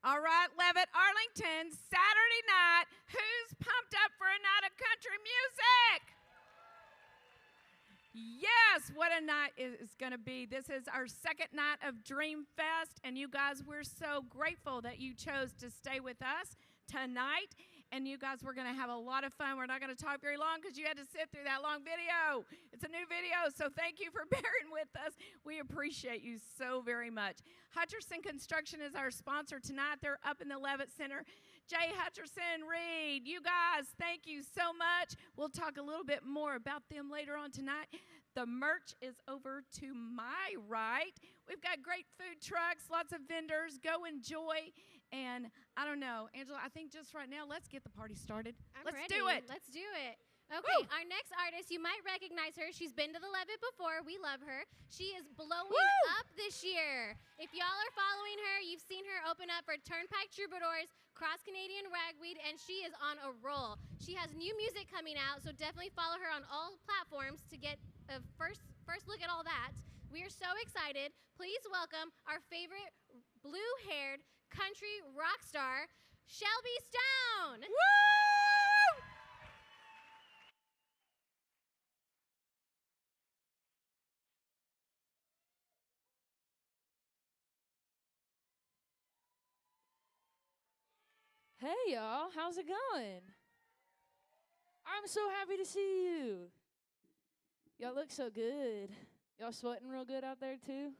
All right, Levitt, Arlington, Saturday night. Who's pumped up for a night of country music? Yes, what a night it's going to be. This is our second night of DreamFest, and you guys, we're so grateful that you chose to stay with us tonight. And you guys, we're going to have a lot of fun. We're not going to talk very long because you had to sit through that long video. It's a new video, so thank you for bearing with us. We appreciate you so very much. Hutcherson Construction is our sponsor tonight. They're up in the Levitt Center. Jay Hutcherson, Reed, you guys, thank you so much. We'll talk a little bit more about them later on tonight. The merch is over to my right. We've got great food trucks, lots of vendors. Go enjoy. And I don't know, Angela, I think just right now, let's get the party started. Let's ready. Do it. Let's do it. Okay, woo! Our next artist, you might recognize her. She's been to the Levitt before. We love her. She is blowing up this year. If y'all are following her, you've seen her open up for Turnpike Troubadours, Cross Canadian Ragweed, and she is on a roll. She has new music coming out, so definitely follow her on all platforms to get a first look at all that. We are so excited. Please welcome our favorite blue-haired country rock star, Shelby Stone. Woo! Hey, y'all. How's it going? I'm so happy to see you. Y'all look so good. Y'all sweating real good out there, too?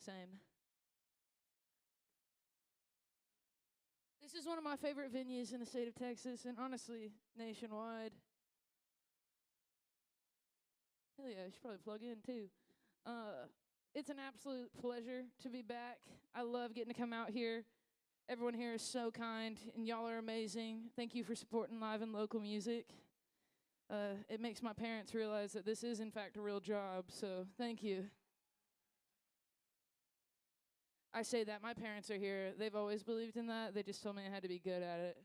Same. This is one of my favorite venues in the state of Texas, and honestly, nationwide. Hell yeah, I should probably plug in, too. It's an absolute pleasure to be back. I love getting to come out here. Everyone here is so kind, and y'all are amazing. Thank you for supporting live and local music. It makes my parents realize that this is, in fact, a real job, so thank you. I say that. My parents are here. They've always believed in that. They just told me I had to be good at it.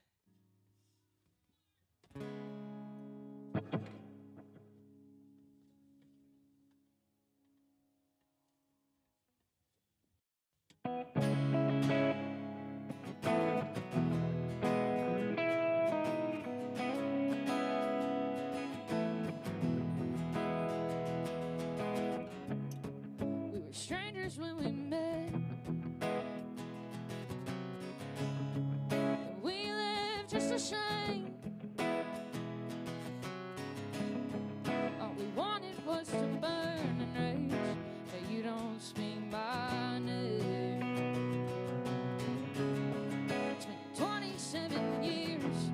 We were strangers when we met. We lived just the same. All we wanted was to burn and rage. But you don't speak my name. It's been 27 years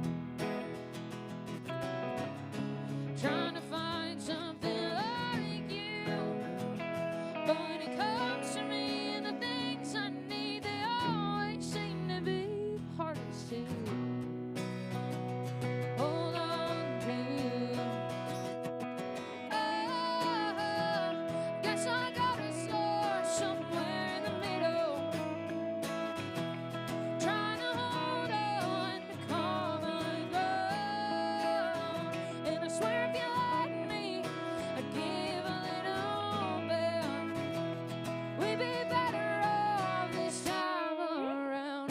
trying to find something like you. But when it comes to me and the things I need, they always seem to be the hardest to hold on to. Oh, guess I gotta start somewhere in the middle, trying to hold on to common ground. And I swear if you like me, I'd give a little bit. We'd be better off this time around.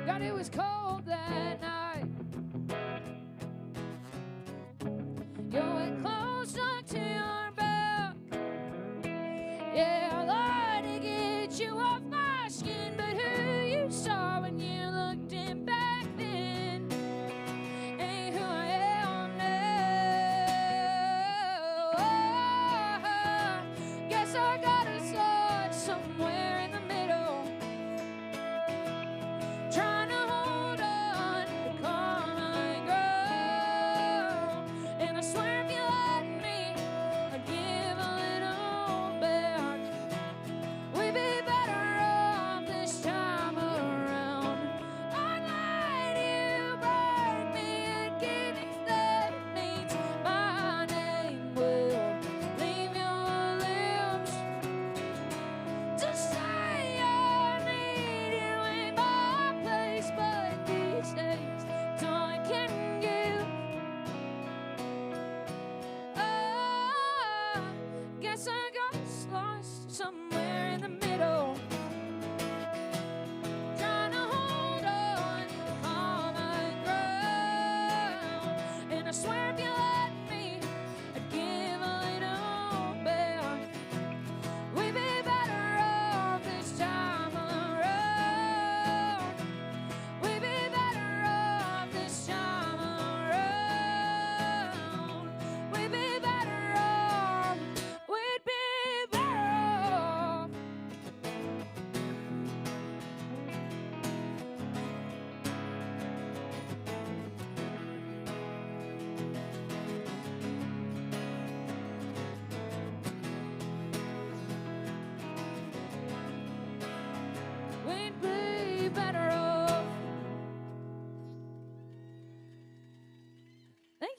God, it was cold that night. Your way closed onto your back. Yeah, I lied to get you off my skin, but who you saw when you looked in back then ain't who I am now. Guess I gotta start somewhere in the middle, trying to hold on to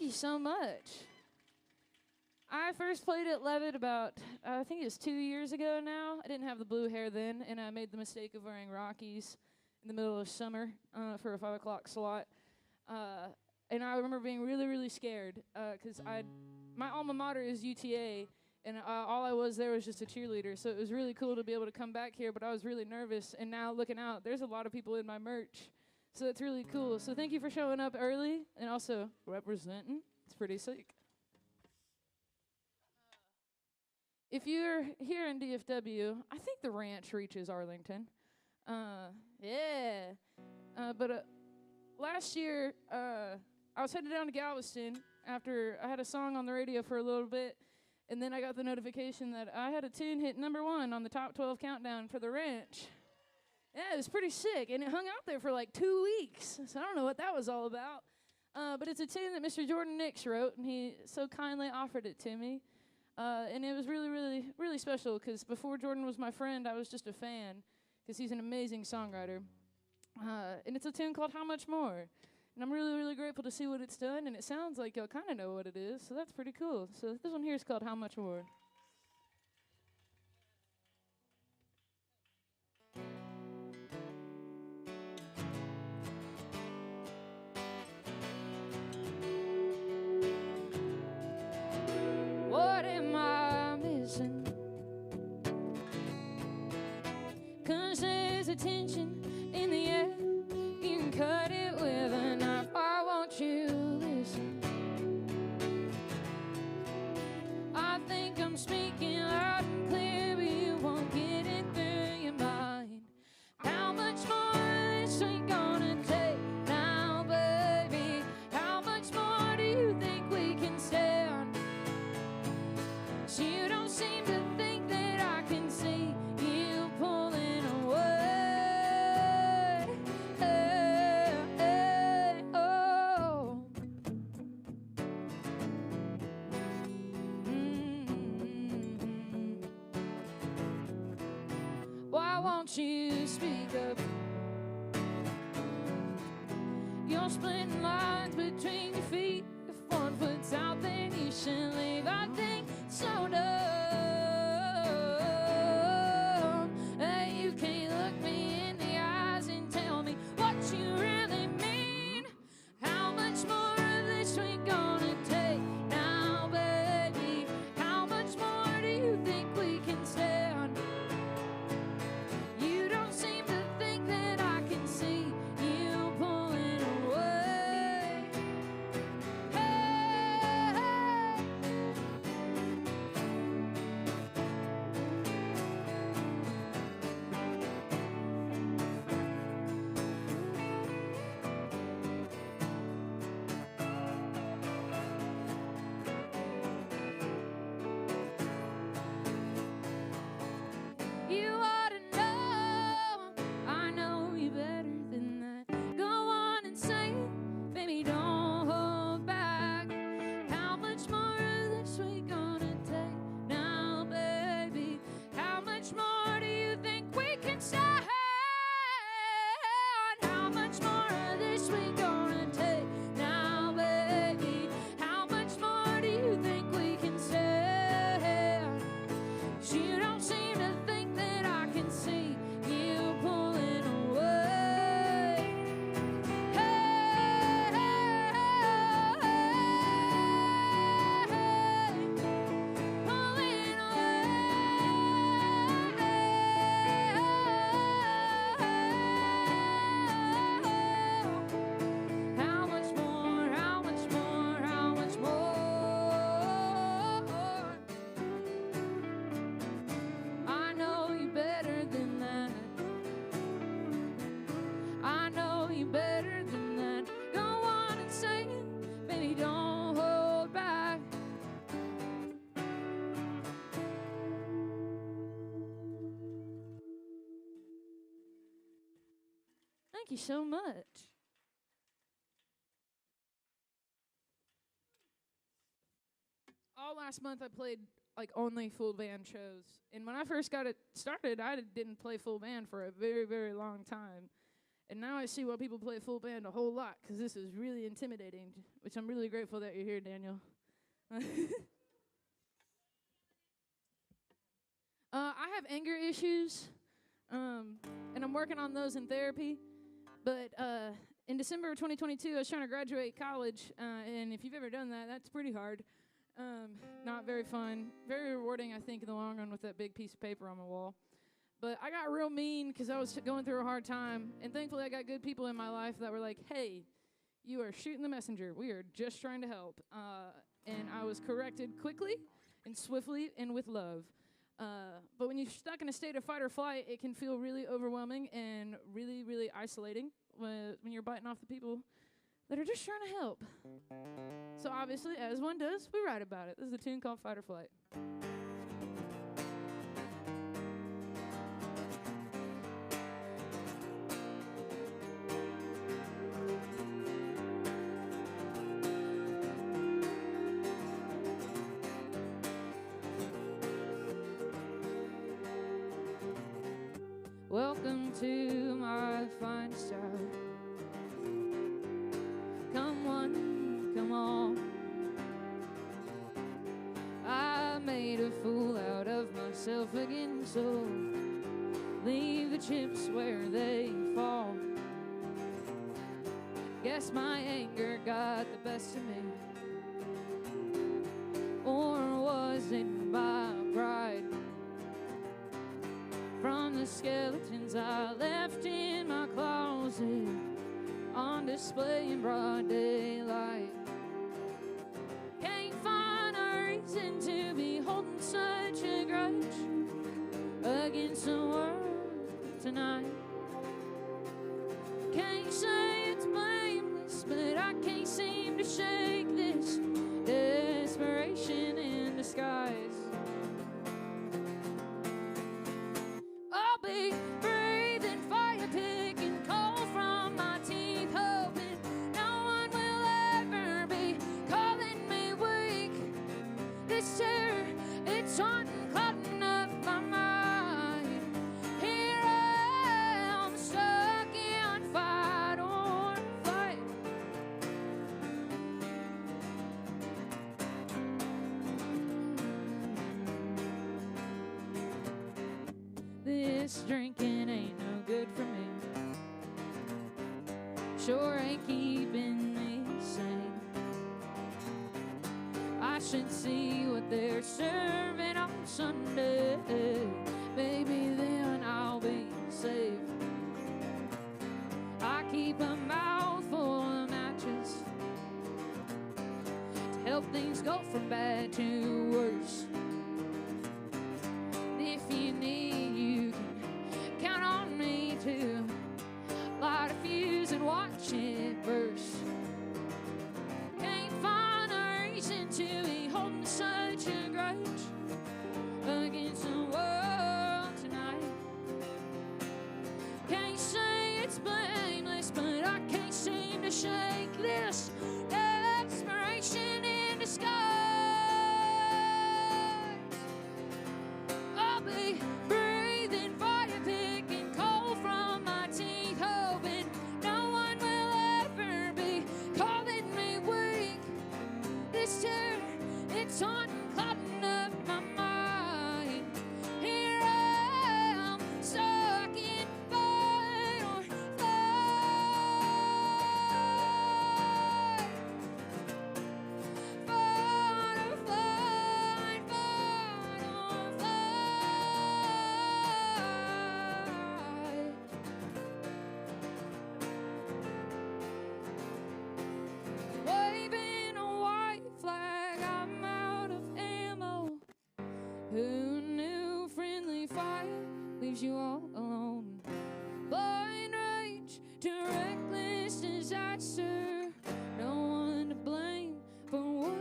Thank you so much. I first played at Levitt about, I think it was 2 years ago now. I didn't have the blue hair then, and I made the mistake of wearing Rockies in the middle of summer for a 5 o'clock slot. And I remember being really, really scared because my alma mater is UTA, and all I was there was just a cheerleader. So it was really cool to be able to come back here, but I was really nervous. And now looking out, there's a lot of people in my merch. So it's really cool. So thank you for showing up early and also representing. It's pretty sick. If you're here in DFW, I think the ranch reaches Arlington. But last year, I was headed down to Galveston after I had a song on the radio for a little bit, and then I got the notification that I had a tune hit #1 on the top 12 countdown for the ranch. Yeah, it was pretty sick, and it hung out there for like 2 weeks, so I don't know what that was all about. But it's a tune that Mr. Jordan Nix wrote, and he so kindly offered it to me. And it was really, really, really special, because before Jordan was my friend, I was just a fan, because he's an amazing songwriter. And it's a tune called How Much More. And I'm really, really grateful to see what it's done, and it sounds like y'all kind of know what it is, so that's pretty cool. So this one here is called How Much More. What am I missing? 'Cause there's a tension in the air. You can cut it with a knife. Why won't you listen? I think I'm speaking loud and clear, but you won't get it through your mind. How much more is this we gonna take now, baby? How much more do you think we can stand? You don't seem to think that I can see you pulling away. Oh. Why won't you speak up? You're splitting lines between your feet. If one foot's out, then you should leave. I think so dumb. Hey, you can't look me in the eyes and tell me what you really mean. How much more of this we gonna take now, baby? How much more do you think we can stand? You don't seem to think that I can see you pulling away. Hey, you ought to know, I know you better than that. Go on and say it, baby, don't hold back. How much more of this we gonna take now, baby? How much more do you think we can stand? How much more of this we gonna take now, baby? How much more do you think we can stand? You don't seem to think that I can see you pulling away. Hey, pulling away. How much more? How much more? How much more? I know you better than that. I know you better than that. Go on and say it, baby, don't hold back. Thank you so much. All last month I played like only full band shows. And when I first got it started, I didn't play full band for a very, very long time. And now I see why people play full band a whole lot, because this is really intimidating, which I'm really grateful that you're here, Daniel. I have anger issues, and I'm working on those in therapy. But in December of 2022, I was trying to graduate college, and if you've ever done that, that's pretty hard. Not very fun. Very rewarding, I think, in the long run with that big piece of paper on my wall. But I got real mean because I was going through a hard time, and thankfully I got good people in my life that were like, hey, you are shooting the messenger. We are just trying to help. And I was corrected quickly and swiftly and with love. But when you're stuck in a state of fight or flight, it can feel really overwhelming and really, really isolating when you're biting off the people that are just trying to help. So obviously, as one does, we write about it. This is a tune called Fight or Flight. Welcome to my finest hour. Come one, come all. I made a fool out of myself again, so leave the chips where they fall. Guess my anger got the best of me, or was it my pride? From the skeletons I left in my closet, on display in broad daylight. Can't find a reason to be holding such a grudge against the world tonight. Can't say it's blameless, but I can't seem to shake this desperation in disguise. I'll be breathing fire, picking coal from my teeth, hoping no one will ever be calling me weak. This terror, it's haunting, clouding up my mind. Here I am, stuck in fight or flight. This drinking ain't no good for me. Sure ain't keeping me sane. I should see what they're serving on Sunday. Maybe then I'll be safe. I keep a mouthful of matches to help things go from bad to worse. If you need, you can count on me to light a fuse and watch it burst. Can't find a reason to be holding such a grudge against the world tonight. Can't say it's blameless, but I can't seem to shake this desperation in disguise. I'll be breathing fire, picking coal from my teeth, hoping no one will ever be calling me weak. This terror, it's haunting, clouding up my mind. Here I am, stuck in fight or flight. Fight or flight, fight or flight. Waving a white flag, I'm out of ammo. Who knew friendly fire leaves you all alone? Blind rage to reckless disaster. No one to blame for what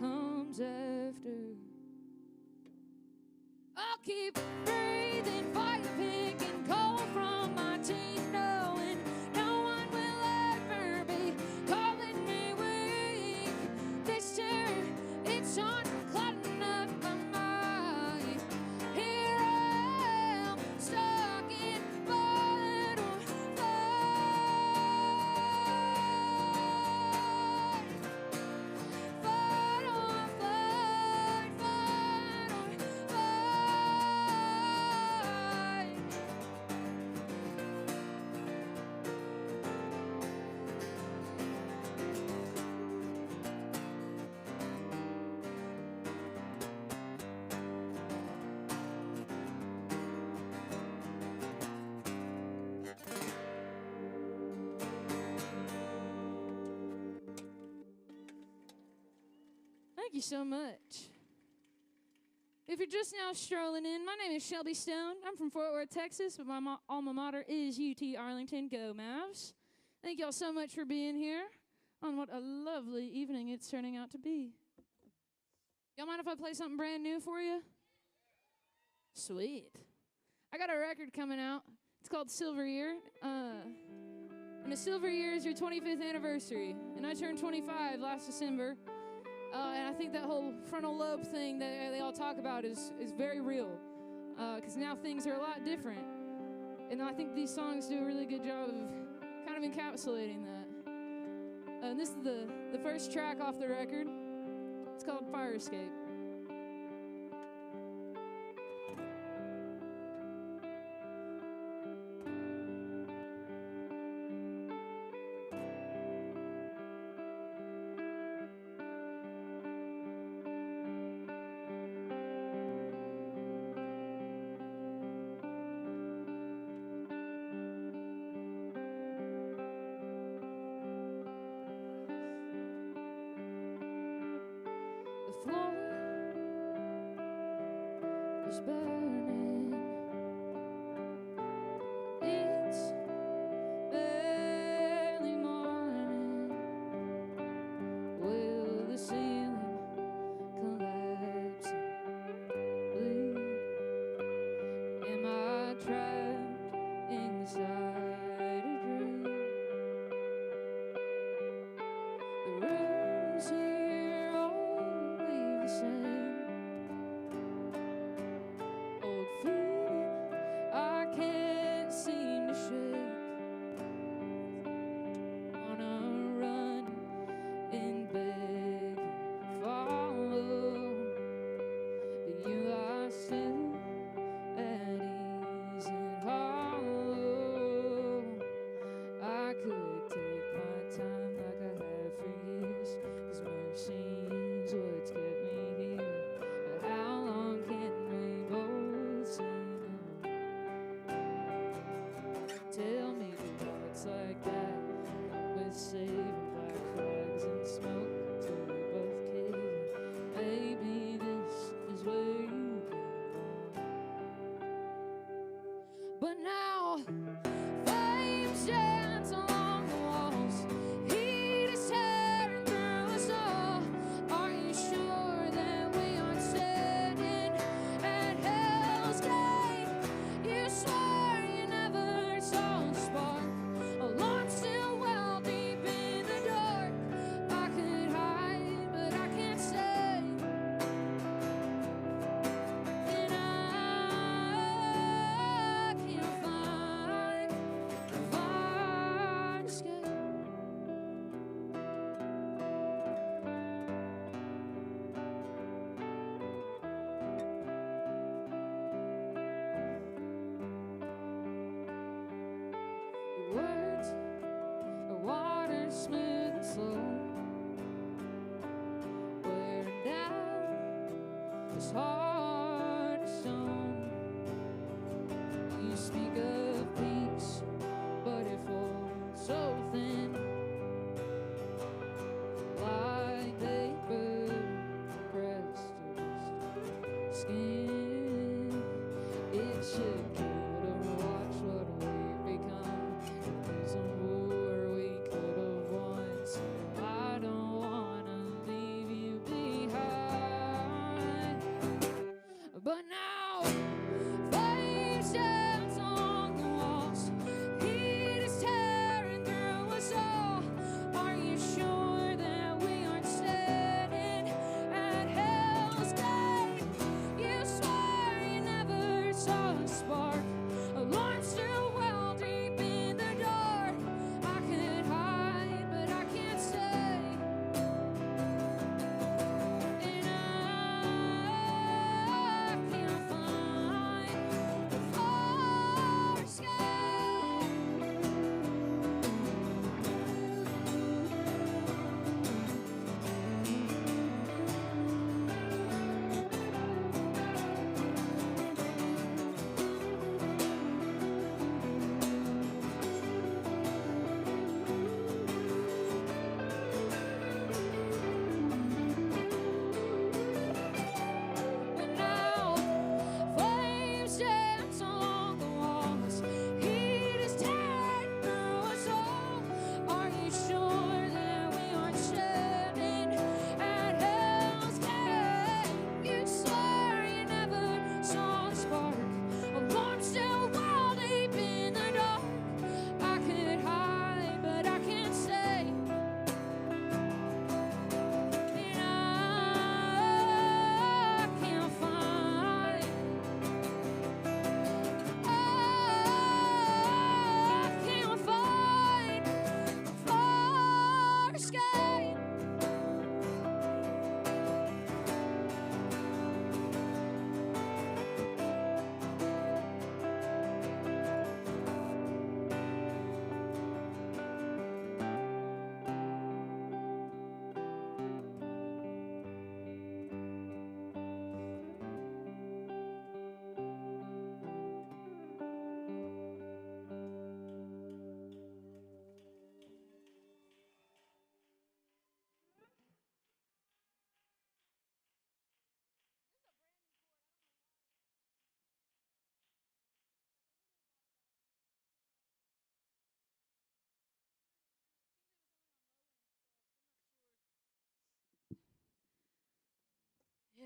comes after. I'll keep breathing fire, picking coal from my teeth, knowing no one will ever be calling me weak. This terror, it's on, clouding up my mind. Here I am, stuck in fight or flight. Thank you so much. If you're just now strolling in, my name is Shelby Stone. I'm from Fort Worth, Texas, but my alma mater is UT Arlington. Go Mavs. Thank y'all so much for being here on what a lovely evening it's turning out to be. Y'all mind if I play something brand new for you? Sweet. I got a record coming out. It's called Silver Year. And a silver year is your 25th anniversary. And I turned 25 last December. And I think that whole frontal lobe thing that they all talk about is very real. Because now things are a lot different. And I think these songs do a really good job of kind of encapsulating that. And this is the first track off the record. It's called Fire Escape. The floor is burning. It's early morning. Will the ceiling collapse and bleed? Am I trapped inside a dream? The rooms here all leave the same. Old feeling I can't seem to shake. Wanna run and beg and follow, but you are still at ease and hollow. I could take my time like I have for years, 'cause mercy is what's kept me here. But how long can we both say no? Tell me the hearts like that, with saving black flags and smoke till we both cave. Maybe this is where you belong. But now flames dance along the walls. Heat is tearing through us all. Are you sure that we aren't standing at hell's gate? You swore you never saw a spark. A launch still well deep in the dark. I could hide, but I can't stay. And I can't find the fire escape. Your words are water smooth and slow, wearing down this heart of stone. You speak of peace, but it falls so thin, like paper pressed to skin. It should kill to watch what we've become. If there's a war we could have won, so I don't wanna leave you behind. But now flames dance along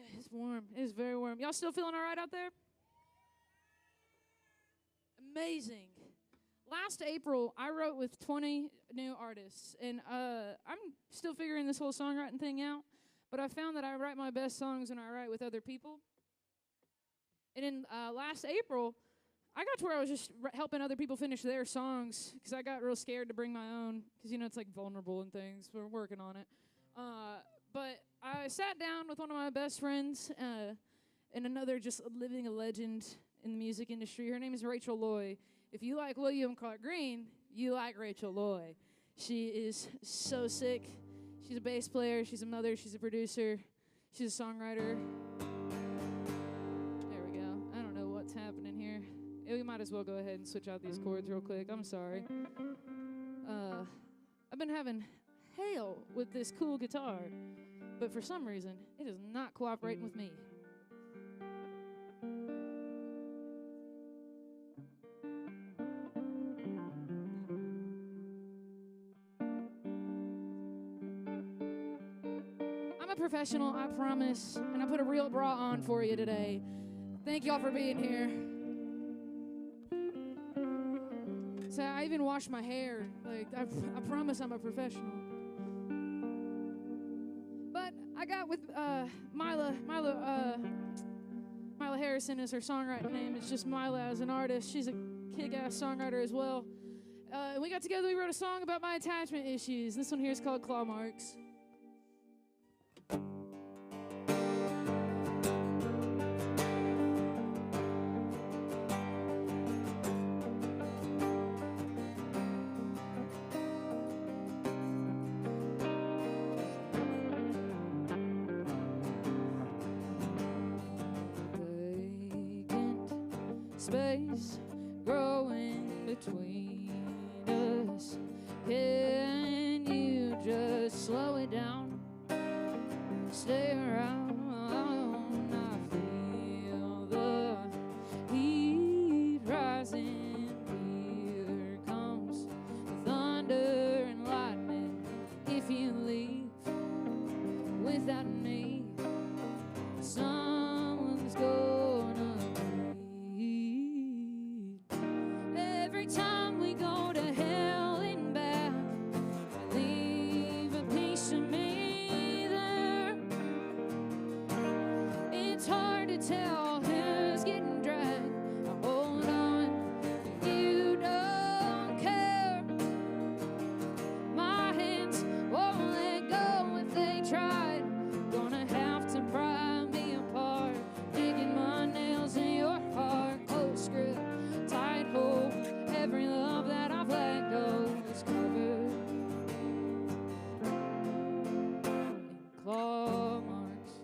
Yeah, it's warm. It is very warm. Y'all still feeling all right out there? Amazing. Last April, I wrote with 20 new artists, and I'm still figuring this whole songwriting thing out, but I found that I write my best songs when I write with other people. And in last April, I got to where I was just helping other people finish their songs because I got real scared to bring my own because, you know, it's like vulnerable and things. We're working on it. But I sat down with one of my best friends and another just living a legend in the music industry. Her name is Rachel Loy. If you like William Clark Green, you like Rachel Loy. She is so sick. She's a bass player. She's a mother. She's a producer. She's a songwriter. There we go. I don't know what's happening here. We might as well go ahead and switch out these chords real quick. I'm sorry. I've been having hell with this cool guitar, but for some reason, it is not cooperating with me. I'm a professional, I promise, and I put a real bra on for you today. Thank y'all for being here. So I even wash my hair. Like, I promise I'm a professional. But I got with Mila Harrison is her songwriting name. It's just Mila as an artist. She's a kick-ass songwriter as well. And we got together, we wrote a song about my attachment issues. This one here is called Claw Marks. Space growing between us. Can you just slow it down? Stay around. I feel the heat rising. Here comes the thunder and lightning. If you leave without me, someone's gonna. Every time we go to hell and back, I leave a piece of me there. It's hard to tell who's getting dragged. I hold on if you don't care. My hands won't let go if they tried. Gonna have to pry me apart, digging my nails in your heart. Close grip, tight hold. Every love that I've let go is covered in claw marks.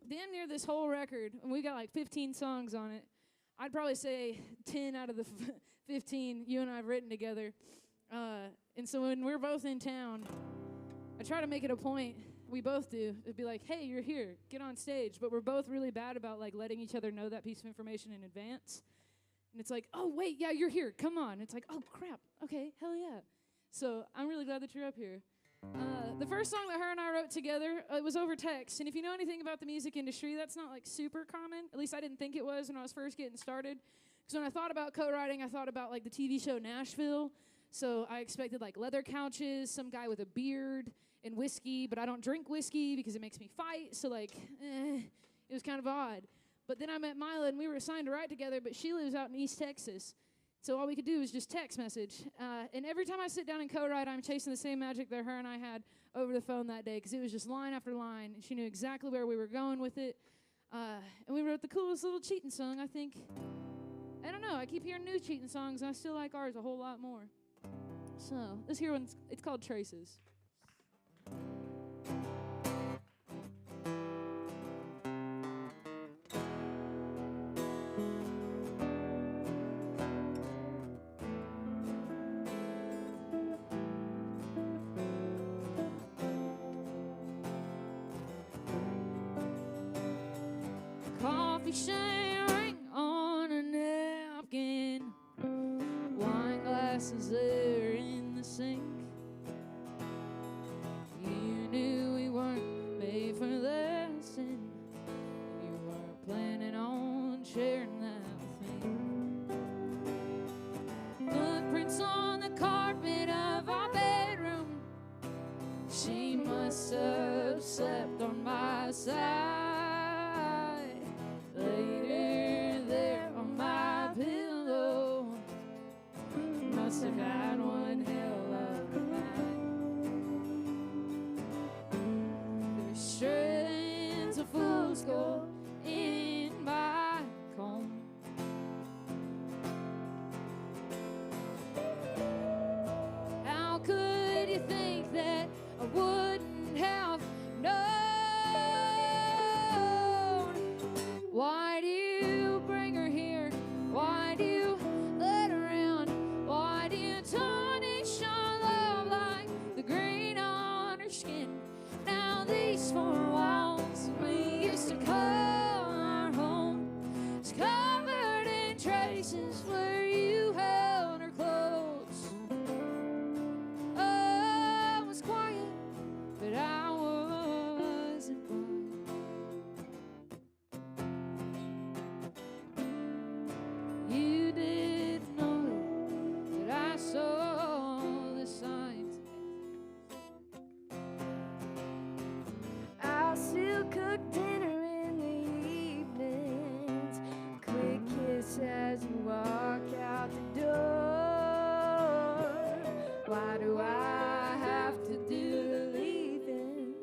damn near this whole record, and we got like 15 songs on it. I'd probably say 10 out of the 15 you and I have written together. And so when we're both in town, I try to make it a point, we both do, it'd be like, hey, you're here, get on stage. But we're both really bad about like letting each other know that piece of information in advance. And it's like, oh, wait, yeah, you're here, come on. It's like, oh, crap, okay, hell yeah. So I'm really glad that you're up here. The first song that her and I wrote together, it was over text. And if you know anything about the music industry, that's not like super common. At least I didn't think it was when I was first getting started. Because when I thought about co-writing, I thought about like the TV show Nashville. So I expected like leather couches, some guy with a beard, and whiskey. But I don't drink whiskey because it makes me fight. So like, it was kind of odd. But then I met Mila, and we were assigned to write together, but she lives out in East Texas. So all we could do was just text message. And every time I sit down and co-write, I'm chasing the same magic that her and I had over the phone that day, because it was just line after line, and she knew exactly where we were going with it. And we wrote the coolest little cheating song, I think. I don't know, I keep hearing new cheating songs, and I still like ours a whole lot more. So this here one's, it's called Traces. Coffee sharing on a napkin, wine glasses there in the sink. You knew we weren't made for this, and you weren't planning on sharing that thing. Footprints on the carpet of our bedroom. She must have slept on my side. Later there on my pillow, must have had one hell of a night. There's strands of fool's gold in my comb. How could you think that I wouldn't have known? Why do you bring her here? Why do you let her in? Why do you tarnish our love like the green on her skin? Now these four walls we used to call our home is covered in traces where you held her close. Oh, I was quiet, but I wasn't blind. You didn't know that I saw the signs. I'll still cook dinner in the evenings. Quick kiss as you walk out the door. Why do I have to do the leaving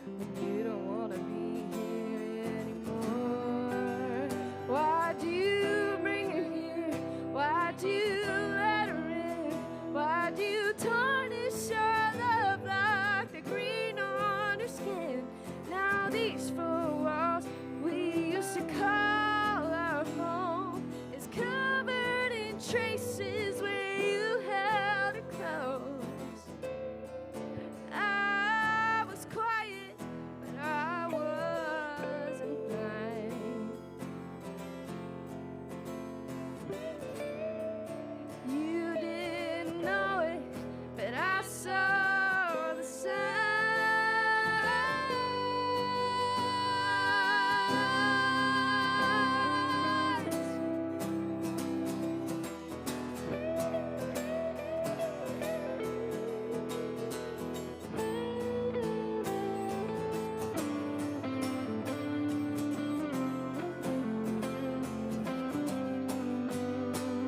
when you don't want to be here anymore? Why do you bring her here? Why do you let her in? Why do you tarnish our love like the green on her skin? Now these four walls we used to call our home is covered in traces where you held her close. I was quiet, but I wasn't blind. You didn't know it, but I saw the signs.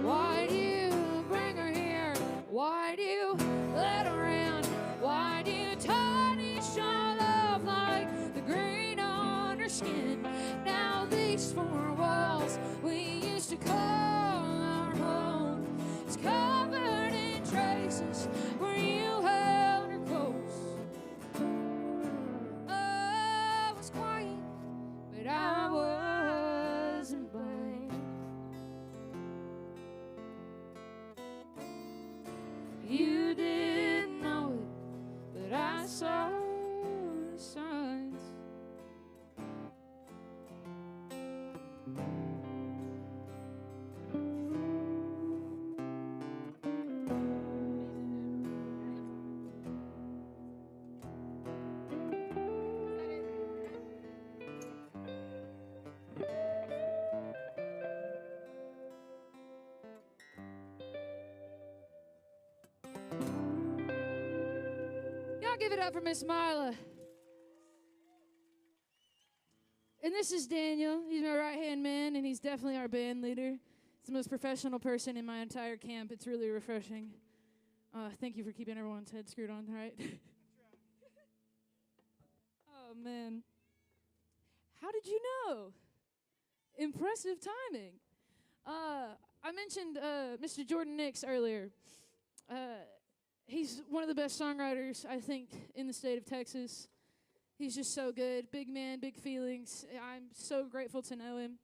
Why do you bring her here? Why do you let her in? Why do you tarnish our love like the green on her skin? Now these four walls we used to call our home is covered in traces where you held her close. Oh, I was quiet. y'all give it up for Miss Mila? And this is Daniel. He's my right-hand man, and he's definitely our band leader. He's the most professional person in my entire camp. It's really refreshing. Thank you for keeping everyone's head screwed on, right? Oh, man. How did you know? Impressive timing. I mentioned Mr. Jordan Nix earlier. He's one of the best songwriters, I think, in the state of Texas. He's just so good. Big man, big feelings. I'm so grateful to know him.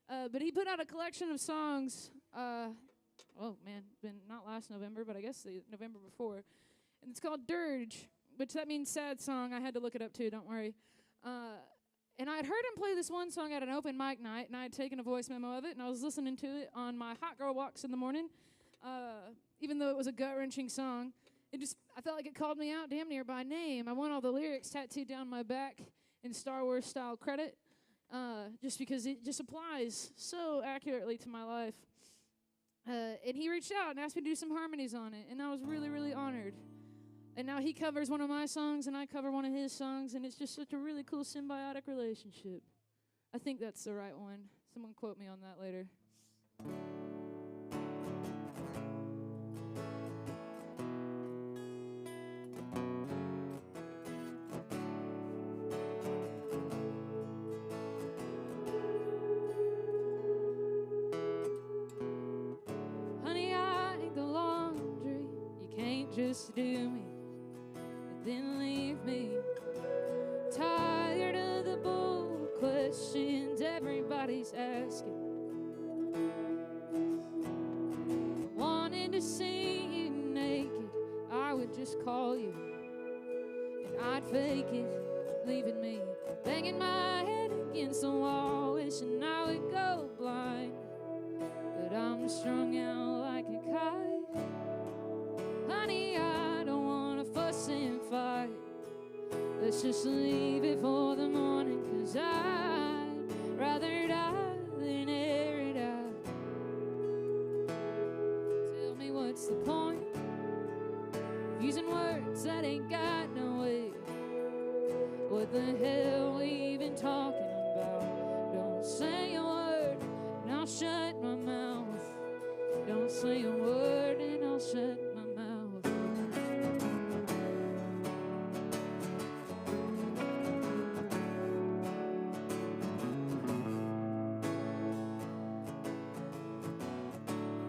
But he put out a collection of songs, been not last November, but I guess the November before. And it's called Dirge, which that means sad song. I had to look it up too, don't worry. And I'd heard him play this one song at an open mic night, and I had taken a voice memo of it, and I was listening to it on my hot girl walks in the morning. Even though it was a gut-wrenching song, I felt like it called me out damn near by name. I want all the lyrics tattooed down my back in Star Wars style credit, just because it just applies so accurately to my life. And he reached out and asked me to do some harmonies on it, and I was really, really honored. And now he covers one of my songs, and I cover one of his songs, and it's just such a really cool symbiotic relationship. I think that's the right one. Someone quote me on that later. Honey, I hang the laundry. You can't just do me. Then leave me. Tired of the bold questions everybody's asking. Wanting to see you naked, I would just call you, and I'd fake it, leaving me banging my head against the wall, wishing I would go blind. But I'm strung out like a kite. Honey, I don't wanna fuss and fight. Let's just leave it for the morning, 'cause I'd rather die than air it out. Tell me what's the point of using words that ain't got no weight? What the hell we even talking about? Don't say a word and I'll shut my mouth. Don't say a word and I'll shut my mouth.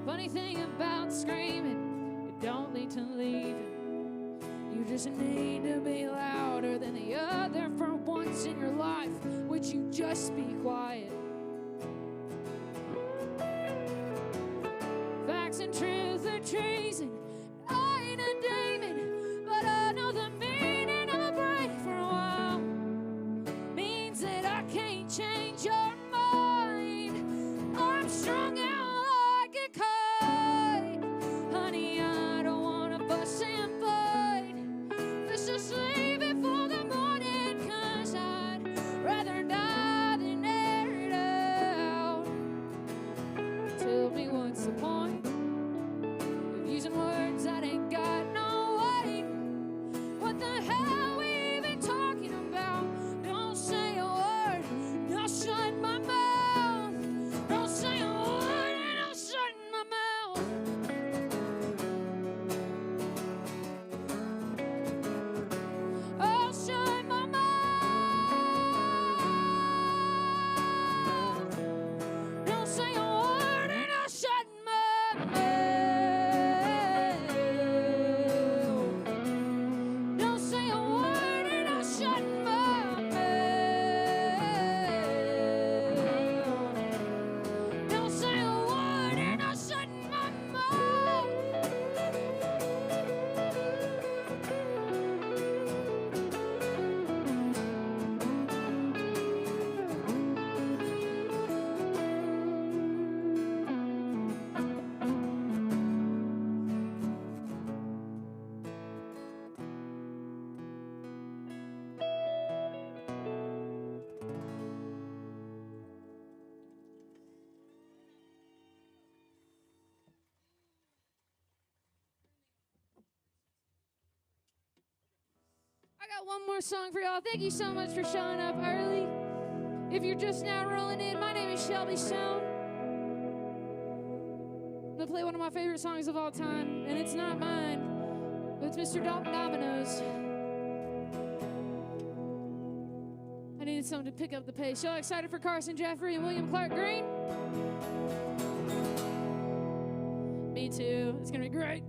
Funny thing about screaming, you don't need to leave it. You just need to be louder than the other for once in your life. Would you just be quiet? Facts and truth are treason. I ain't a demon, but I know the meaning of a break for a while. Means that I can't change your mind. I'm strung out like a kite. Honey, I don't wanna fuss and fight. Let's just leave it for the morning, 'cause I'd rather die than air it out. Tell me what's the point of using words got one more song for y'all. Thank you so much for showing up early. If you're just now rolling in, my name is Shelby Stone. I'm going to play one of my favorite songs of all time, and it's not mine, but it's Mr. Dalton Domino's. I needed something to pick up the pace. Y'all excited for Carson Jeffrey and William Clark Green? Me too. It's going to be great.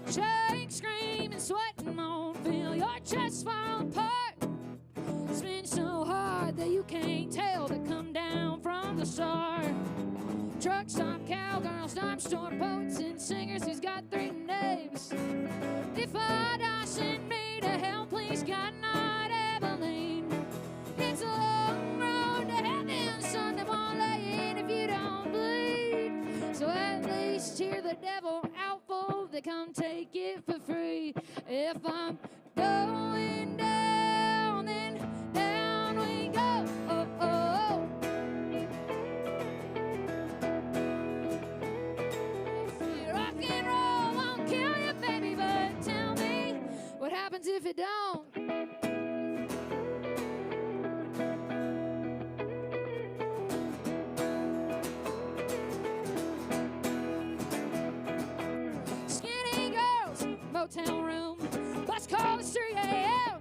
Shake, scream, and sweating won't feel your chest fall apart. Spin so hard that you can't tell to come down from the start. Truck stop, cowgirls, dime store poets, and singers who's got 3 names. If I die, send me to hell, please God, not Evelyn. It's a long road to heaven, son, that won't lay in if you don't bleed. So at least hear the devil out for they come take it for free. If I'm going down, then down we go. Oh, oh, oh. Rock and roll won't kill you, baby, but tell me what happens if it don't? Motel room, bus calls 3 a.m.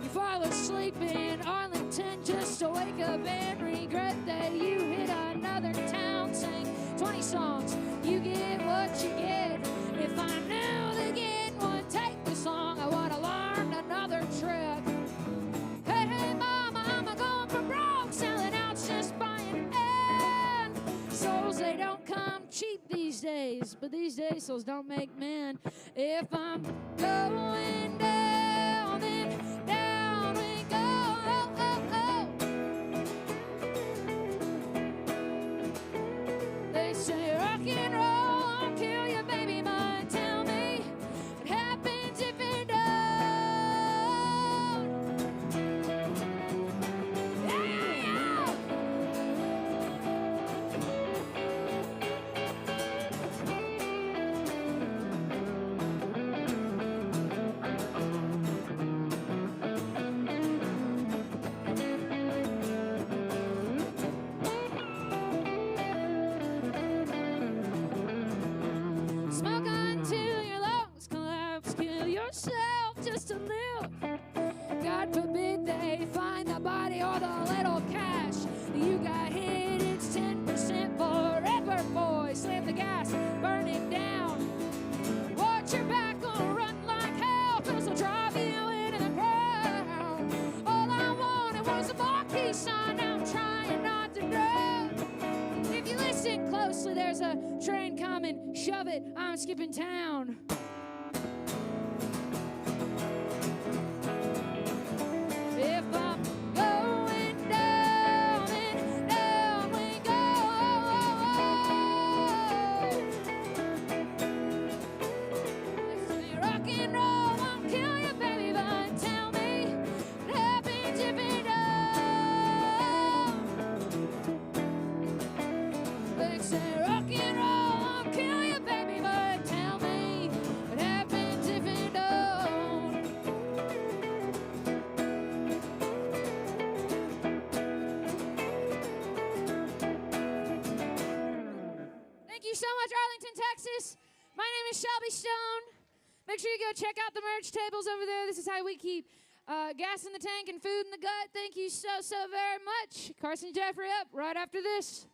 You fall asleep in Arlington just to wake up and regret that you hit another town. Sing 20 songs, you get what you get. If I knew the gig would take this long, I would have learned another trick. Hey, hey, mama, I'm going for broke, selling out, just buying and souls, they don't come cheap these days, but these days souls don't make men. If I'm going down, then down we go. Oh, oh, oh. They say rock and roll won't kill you, baby, but tell me what happens if it don't? Yeah! Smoke until your lungs collapse, kill yourself just to live. God forbid they find the body or the little cash. You got hit, it's 10% forever, boy. Slam the gas, burn it down. Watch your back, gonna run like hell, 'cause they'll drive you into the ground. All I wanted was a marquee sign, now I'm trying not to drown. If you listen closely, there's a train coming, shove it, I'm skipping town. If I'm going down, then down we go. Rock and roll won't kill you, baby, but tell me what happens if it don't? They say rock and roll won't kill you, baby, but tell me what happens if it don't? Thank you so much, Arlington, Texas. My name is Shelby Stone. Make sure you go check out the merch tables over there. This is how we keep gas in the tank and food in the gut. Thank you so, so very much. Carson Jeffrey up right after this.